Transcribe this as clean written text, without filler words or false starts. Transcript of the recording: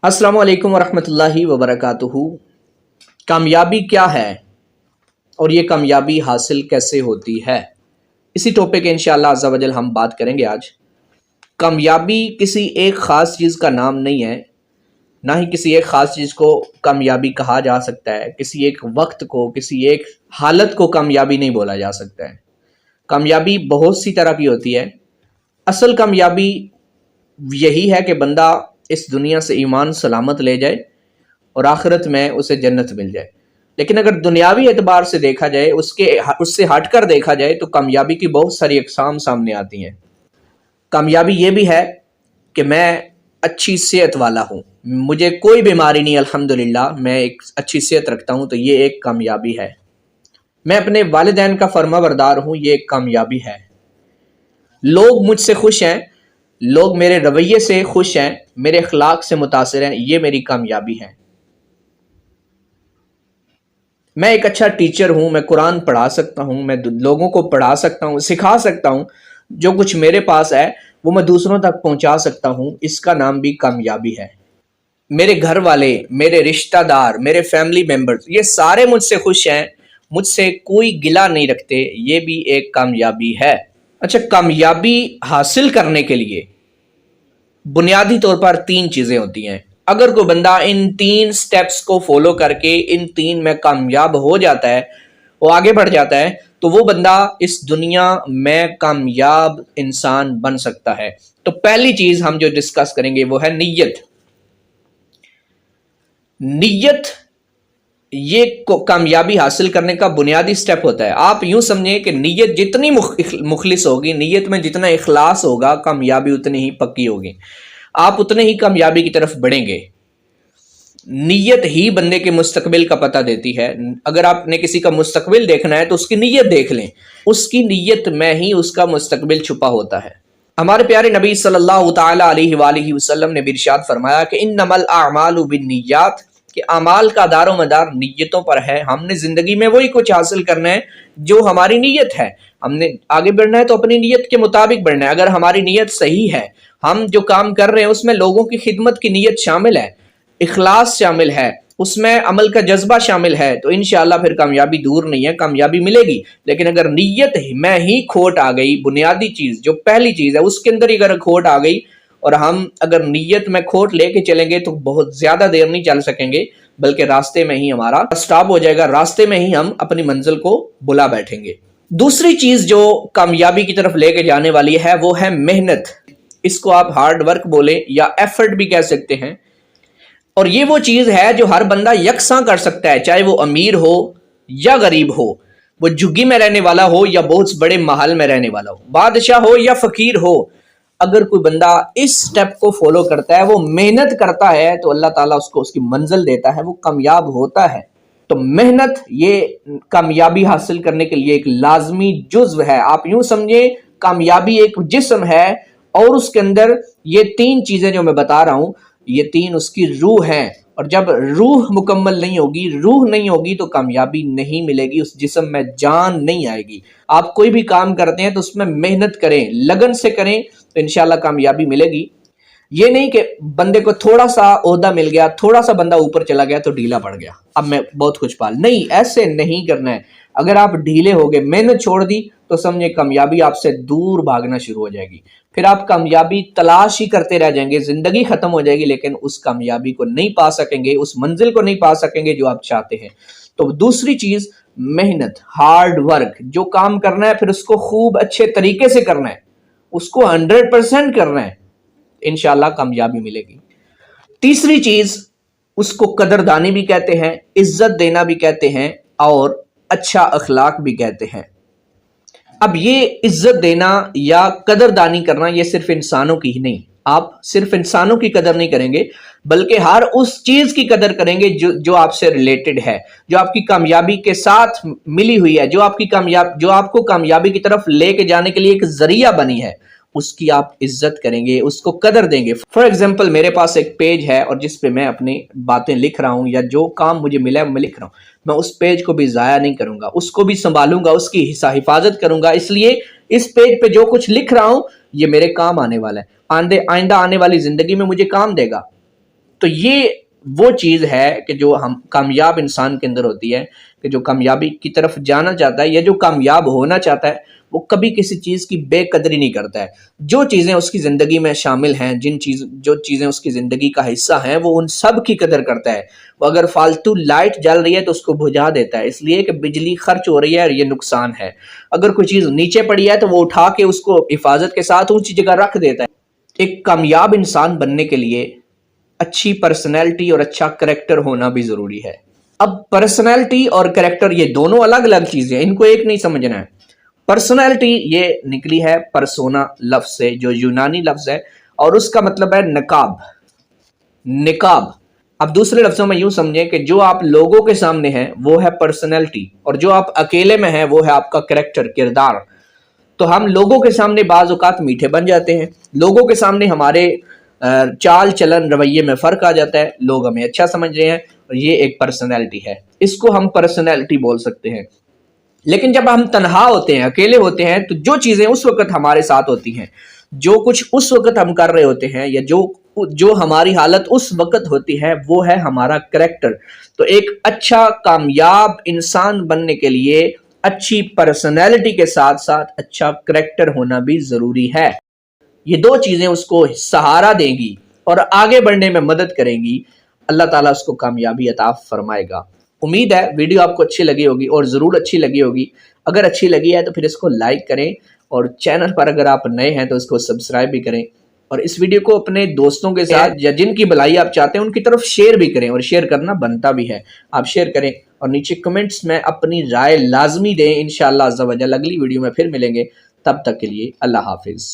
अस्सलाम वालेकुम वरहमतुल्लाहि वबरकातुहू। कामयाबी क्या है और ये कामयाबी हासिल कैसे होती है, इसी टॉपिक इंशाअल्लाह अज़्ज़ा वजल हम बात करेंगे आज। कामयाबी किसी एक ख़ास चीज़ का नाम नहीं है, ना ही किसी एक ख़ास चीज़ को कामयाबी कहा जा सकता है। किसी एक वक्त को, किसी एक हालत को कामयाबी नहीं बोला जा सकता है। कामयाबी बहुत सी तरह की होती है। असल कामयाबी यही है कि बंदा इस दुनिया से ईमान सलामत ले जाए और आखिरत में उसे जन्नत मिल जाए। लेकिन अगर दुनियावी एतबार से देखा जाए, उससे हटकर देखा जाए, तो कामयाबी की बहुत सारी अक़साम सामने आती हैं। कामयाबी ये भी है कि मैं अच्छी सेहत वाला हूँ, मुझे कोई बीमारी नहीं, अल्हम्दुलिल्लाह मैं एक अच्छी सेहत रखता हूँ, तो ये एक कामयाबी है। मैं अपने वालिदैन का फर्माबरदार हूँ, ये एक कामयाबी है। लोग मुझसे खुश हैं, लोग मेरे रवैये से खुश हैं, मेरे अखलाक से मुतासिर हैं, ये मेरी कामयाबी है। मैं एक अच्छा टीचर हूँ, मैं कुरान पढ़ा सकता हूँ, मैं लोगों को पढ़ा सकता हूँ, सिखा सकता हूँ। जो कुछ मेरे पास है वो मैं दूसरों तक पहुँचा सकता हूँ, इसका नाम भी कामयाबी है। मेरे घर वाले, मेरे रिश्तेदार, मेरे फैमिली मेम्बर्स, ये सारे मुझसे खुश हैं, मुझसे कोई गिला नहीं रखते, ये भी एक कामयाबी है। अच्छा, कामयाबी हासिल करने के लिए बुनियादी तौर पर तीन चीज़ें होती हैं। अगर कोई बंदा इन तीन स्टेप्स को फॉलो करके इन तीन में कामयाब हो जाता है, वो आगे बढ़ जाता है, तो वो बंदा इस दुनिया में कामयाब इंसान बन सकता है। तो पहली चीज़ हम जो डिस्कस करेंगे वो है नीयत। नीयत ये कामयाबी हासिल करने का बुनियादी स्टेप होता है। आप यूं समझें कि नीयत जितनी मुखलिस होगी, नीयत में जितना इखलास होगा, कामयाबी उतनी ही पक्की होगी, आप उतने ही कामयाबी की तरफ बढ़ेंगे। नीयत ही बंदे के मुस्तकबिल का पता देती है। अगर आपने किसी का मुस्तकबिल देखना है तो उसकी नीयत देख लें, उसकी नीयत में ही उसका मुस्तकबिल छुपा होता है। हमारे प्यारे नबी सल्लल्लाहु तआला अलैहि वसल्लम ने भी इरशाद फरमाया कि इन्नमल अअमालु बिन्नियात, कि अमाल का दारो मदार नीयतों पर है। हमने जिंदगी में वही कुछ हासिल करना है जो हमारी नीयत है। हमने आगे बढ़ना है तो अपनी नीयत के मुताबिक बढ़ना है। अगर हमारी नीयत सही है, हम जो काम कर रहे हैं उसमें लोगों की खिदमत की नीयत शामिल है, इखलास शामिल है, उसमें अमल का जज्बा शामिल है, तो इंशाअल्लाह फिर कामयाबी दूर नहीं है, कामयाबी मिलेगी। लेकिन अगर नीयत में ही खोट आ गई, बुनियादी चीज जो पहली चीज है उसके अंदर ही अगर खोट आ गई, और हम अगर नीयत में खोट लेके चलेंगे तो बहुत ज्यादा देर नहीं चल सकेंगे, बल्कि रास्ते में ही हमारा स्टॉप हो जाएगा, रास्ते में ही हम अपनी मंजिल को बुला बैठेंगे। दूसरी चीज जो कामयाबी की तरफ लेके जाने वाली है वो है मेहनत। इसको आप हार्ड वर्क बोले या एफर्ट भी कह सकते हैं। और ये वो चीज है जो हर बंदा यकसा कर सकता है, चाहे वो अमीर हो या गरीब हो, वो झुग्गी में रहने वाला हो या बहुत बड़े महल में रहने वाला हो, बादशाह हो या फकीर हो। अगर कोई बंदा इस स्टेप को फॉलो करता है, वो मेहनत करता है, तो अल्लाह ताला उसको उसकी मंजिल देता है, वो कामयाब होता है। तो मेहनत ये कामयाबी हासिल करने के लिए एक लाजमी जुज्व है। आप यूं समझे कामयाबी एक जिस्म है और उसके अंदर ये तीन चीजें जो मैं बता रहा हूं, ये तीन उसकी रूह है। और जब रूह मुकम्मल नहीं होगी, रूह नहीं होगी, तो कामयाबी नहीं मिलेगी, उस जिस्म में जान नहीं आएगी। आप कोई भी काम करते हैं तो उसमें मेहनत करें, लगन से करें, तो इंशाल्लाह कामयाबी मिलेगी। ये नहीं कि बंदे को थोड़ा सा ओहदा मिल गया, थोड़ा सा बंदा ऊपर चला गया तो ढीला पड़ गया, अब मैं बहुत कुछ पाल, नहीं, ऐसे नहीं करना है। अगर आप ढीले हो गए, मेहनत छोड़ दी, तो समझे कामयाबी आपसे दूर भागना शुरू हो जाएगी। फिर आप कामयाबी तलाश ही करते रह जाएंगे, जिंदगी खत्म हो जाएगी, लेकिन उस कामयाबी को नहीं पा सकेंगे, उस मंजिल को नहीं पा सकेंगे जो आप चाहते हैं। तो दूसरी चीज मेहनत, हार्ड वर्क। जो काम करना है फिर उसको खूब अच्छे तरीके से करना है, उसको 100% करना है, इंशाल्लाह कामयाबी मिलेगी। तीसरी चीज, उसको कदरदानी भी कहते हैं, इज्जत देना भी कहते हैं, और अच्छा अखलाक भी कहते हैं। अब ये इज्जत देना या कदरदानी करना, ये सिर्फ इंसानों की ही नहीं, आप सिर्फ इंसानों की कदर नहीं करेंगे, बल्कि हर उस चीज की कदर करेंगे जो आपसे रिलेटेड है, जो आपकी कामयाबी के साथ मिली हुई है, जो आपको कामयाबी की तरफ लेके जाने के लिए एक जरिया बनी है, उसकी आप इज्जत करेंगे, उसको कदर देंगे। फॉर एग्जाम्पल, मेरे पास एक पेज है और जिस पे मैं अपनी बातें लिख रहा हूं या जो काम मुझे मिला है मैं लिख रहा हूं, मैं उस पेज को भी जाया नहीं करूंगा, उसको भी संभालूंगा, उसकी हिफाजत करूंगा। इसलिए इस पेज पे जो कुछ लिख रहा हूं ये मेरे काम आने वाला है, आइंदा आने वाली जिंदगी में मुझे काम देगा। تو یہ وہ چیز ہے کہ جو ہم کامیاب انسان کے اندر ہوتی ہے، کہ جو کامیابی کی طرف جانا چاہتا ہے یا جو کامیاب ہونا چاہتا ہے وہ کبھی کسی چیز کی بے قدری نہیں کرتا ہے۔ جو چیزیں اس کی زندگی میں شامل ہیں، جو چیزیں اس کی زندگی کا حصہ ہیں، وہ ان سب کی قدر کرتا ہے۔ وہ اگر فالتو لائٹ جل رہی ہے تو اس کو بجھا دیتا ہے، اس لیے کہ بجلی خرچ ہو رہی ہے اور یہ نقصان ہے۔ اگر کوئی چیز نیچے پڑی ہے تو وہ اٹھا کے اس کو حفاظت کے ساتھ اونچی جگہ رکھ دیتا ہے۔ ایک کامیاب انسان بننے کے لیے اچھی پرسنالٹی اور اچھا کریکٹر ہونا بھی ضروری ہے۔ اب پرسنالٹی اور کریکٹر یہ دونوں الگ الگ چیزیں ہیں، ان کو ایک نہیں سمجھنا ہے۔ پرسنالٹی یہ نکلی ہے پرسونا لفظ سے، جو یونانی لفظ ہے، اور اس کا مطلب ہے نقاب۔ اب دوسرے لفظوں میں یوں سمجھیں کہ جو آپ لوگوں کے سامنے ہیں وہ ہے پرسنالٹی، اور جو آپ اکیلے میں ہیں وہ ہے آپ کا کریکٹر، کردار۔ تو ہم لوگوں کے سامنے بعض اوقات میٹھے بن جاتے ہیں، لوگوں کے سامنے ہمارے چال چلن رویے میں فرق آ جاتا ہے، لوگ ہمیں اچھا سمجھ رہے ہیں، اور یہ ایک پرسنالٹی ہے، اس کو ہم پرسنالٹی بول سکتے ہیں۔ لیکن جب ہم تنہا ہوتے ہیں، اکیلے ہوتے ہیں، تو جو چیزیں اس وقت ہمارے ساتھ ہوتی ہیں، جو کچھ اس وقت ہم کر رہے ہوتے ہیں، یا جو ہماری حالت اس وقت ہوتی ہے، وہ ہے ہمارا کریکٹر۔ تو ایک اچھا کامیاب انسان بننے کے لیے اچھی پرسنالٹی کے ساتھ ساتھ اچھا کریکٹر ہونا بھی ضروری ہے۔ یہ دو چیزیں اس کو سہارا دیں گی اور آگے بڑھنے میں مدد کریں گی، اللہ تعالیٰ اس کو کامیابی عطا فرمائے گا۔ امید ہے ویڈیو آپ کو اچھی لگی ہوگی، اور ضرور اچھی لگی ہوگی۔ اگر اچھی لگی ہے تو پھر اس کو لائک کریں، اور چینل پر اگر آپ نئے ہیں تو اس کو سبسکرائب بھی کریں، اور اس ویڈیو کو اپنے دوستوں کے ساتھ یا جن کی بھلائی آپ چاہتے ہیں ان کی طرف شیئر بھی کریں، اور شیئر کرنا بنتا بھی ہے۔ آپ شیئر کریں اور نیچے کمنٹس میں اپنی رائے لازمی دیں۔ انشاءاللہ عز و جل اگلی ویڈیو میں پھر ملیں گے، تب تک کے لیے اللہ حافظ۔